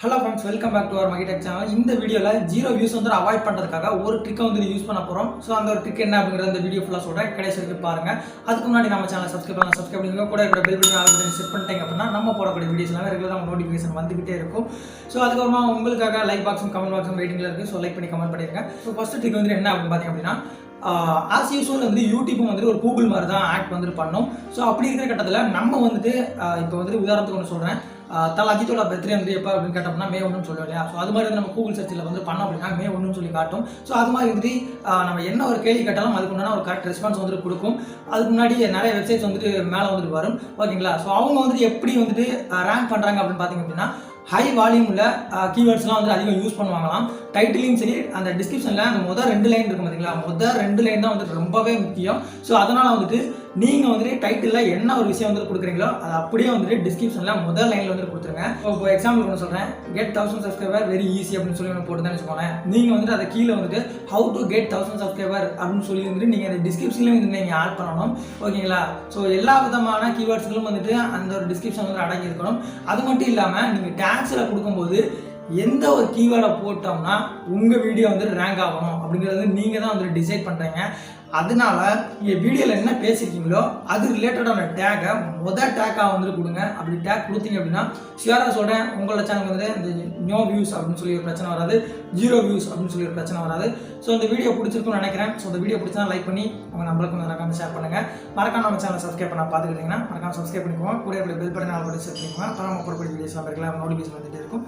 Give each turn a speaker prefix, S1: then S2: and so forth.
S1: Hello friends, welcome back to our Mahi Tech Tamil. In this video, zero views வந்து avoid பண்றதுக்காக ஒரு trick வந்து use பண்ண போறோம். சோ அந்த ஒரு ட்ரிக் என்ன அப்படிங்கறது இந்த வீடியோ ஃபுல்லா சொல்றேன். கடைசி வரைக்கும் பாருங்க. அதுக்கு முன்னாடி நம்ம சேனலை சப்ஸ்கிரைப் பண்ணுங்க. கூட இருக்கிற bell button all button set பண்ணிட்டீங்க அப்படினா நம்ம போடக்கூடிய வீடியோஸ் எல்லாம் ரெகுலரா நோட்டிஃபிகேஷன் வந்துகிட்டே இருக்கும். சோ அதுக்கு அப்புறமா உங்களுக்காக லைக் பாக்ஸும் கமெண்ட் பாக்ஸும் வெயிட்டிங்ல இருக்கு. சோ லைக் பண்ணி கமெண்ட் பண்ணிருங்க. சோ ஃபர்ஸ்ட் ட்ரிக் வந்து என்ன அப்படின்னு பாத்தீங்க அப்படினா as usual வந்து யூடியூப் வந்து ஒரு கூகுள் மாதிரி தான் ஆக்ட் வந்து பண்ணோம். ஸோ அப்படி இருக்கிற கட்டத்தில் நம்ம வந்துட்டு இப்போ வந்துட்டு உதாரணத்துக்கு ஒன்று சொல்கிறேன், தல அஜித்தோட பர்த்டே வந்து எப்போ அப்படின்னு கேட்டோம்னா மே 1ன்னு சொல்லுவோம் இல்லையா. ஸோ அது மாதிரி வந்து நம்ம கூகுள் சர்ச்சில் வந்து பண்ணோம் அப்படின்னா மே 1ன்னு சொல்லி காட்டும். ஸோ அது மாதிரி வந்துட்டு நம்ம என்ன ஒரு கேள்வி கேட்டாலும் அதுக்கு முன்னாடி ஒரு கரெக்ட் ரெஸ்பான்ஸ் வந்துட்டு கொடுக்கும். அதுக்கு முன்னாடி நிறைய வெப்சைட்ஸ் வந்துட்டு மேலே வந்துட்டு வரும், ஓகேங்களா. ஸோ அவங்க வந்துட்டு எப்படி வந்துட்டு ரேங்க் பண்ணுறாங்க அப்படின்னு பார்த்தீங்க அப்படின்னா ஹை வால்யூம் உள்ள கீவேர்ட்ஸ்லாம் வந்து அதிகம் யூஸ் பண்ணுவாங்களாம். டைட்டிலையும் சரி அந்த டிஸ்கிரிப்ஷனில் அந்த முதல் 2 லைன் இருக்கும் பார்த்தீங்களா, முதல் 2 லைன் தான் வந்துட்டு ரொம்பவே முக்கியம். ஸோ அதனால் வந்துட்டு நீங்கள் வந்துட்டு டைட்டிலில் என்ன ஒரு விஷயம் வந்துட்டு கொடுக்குறீங்களோ அது அப்படியே வந்துட்டு டிஸ்கிரிப்ஷனில் முதல் லைனில் வந்துட்டு கொடுத்துருங்க. இப்போ எக்ஸாம்பிள் ஒன்று சொல்கிறேன், கெட் 1000 சப்ஸ்கிரைபர் வெரி ஈஸி அப்படின்னு சொல்லி ஒன்று போட்டு தான் வச்சுக்கோங்களேன். நீங்கள் வந்துட்டு அதை கீழே வந்துட்டு ஹவு டு கெட் 1000 சப்ஸ்கிரைபர் அப்படின்னு சொல்லி வந்துட்டு நீங்கள் அந்த டிஸ்கிரிப்ஷன்லேயும் வந்து நீங்கள் ஆட் பண்ணணும், ஓகேங்களா. ஸோ எல்லா விதமான கீவேர்ட்ஸ்களும் வந்துட்டு அந்த ஒரு டிஸ்கிரிப்ஷன் வந்து அடங்கி இருக்கணும். அது மட்டும் இல்லாமல் நீங்கள் டேக்ஸில் கொடுக்கும்போது எந்த ஒரு கீவேர்டை போட்டோம்னா உங்கள் வீடியோ வந்து ரேங்க் ஆகணும் அப்படிங்கிறது நீங்கள் தான் வந்து டிசைட் பண்ணுறீங்க. அதனால நீங்கள் வீடியோவில் என்ன பேசியிருக்கீங்களோ அது ரிலேட்டடான டேக்கை டேக்காக வந்துட்டு கொடுங்க. அப்படி டேக் கொடுத்தீங்க அப்படின்னா ஷியராக சொல்கிறேன், உங்களோட சேனலுக்கு வந்து இந்த நோ வியூஸ் அப்படின்னு சொல்லி ஒரு பிரச்சனை வராது, 0 வியூஸ் அப்படின்னு சொல்லி ஒரு பிரச்சனை வராது. ஸோ இந்த வீடியோ பிடிச்சிருக்குன்னு நினைக்கிறேன். ஸோ இந்த வீடியோ பிடிச்சா லைக் பண்ணி உங்கள் நம்மளுக்கு மறக்காம ஷேர் பண்ணுங்கள். மறக்காம நம்ம சேனலை சப்ஸ்கிரைப் பண்ண பார்த்துக்கிட்டிங்கன்னா மறக்காம சப்ஸ்கிரைப் பண்ணிக்குவோம். கூட bell button all button set பண்ணிக்குவோம். அப்புறம் நம்ம போடக்கூடிய வீடியோஸ்லாம் இருக்கலாம், நோட்டிஃபிகேஷன் வந்துகிட்டே இருக்கும்.